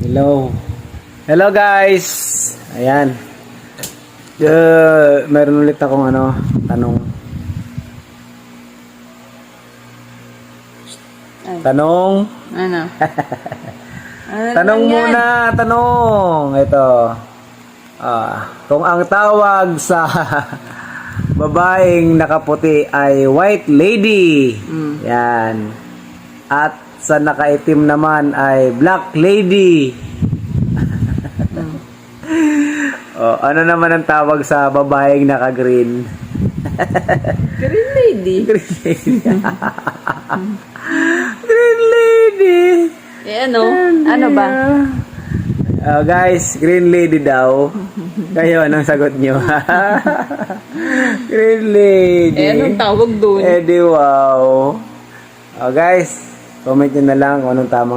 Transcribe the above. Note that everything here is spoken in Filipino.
Hello. Hello guys. Ayan. Meron ulit akong tanong. Ay. Tanong. Ano? Tanong muna, tanong. Ito. Kung ang tawag sa babaeng nakaputi ay white lady. Yan. At sa nakaitim naman ay black lady. Ano naman ang tawag sa babaeng naka-green? Green lady. Green lady. Green lady. Ano? Ano ba? Guys, green lady daw. Kayo, anong sagot nyo? Green lady. Anong tawag doon? Di wow. Guys, comment nyo na lang kung anong tamang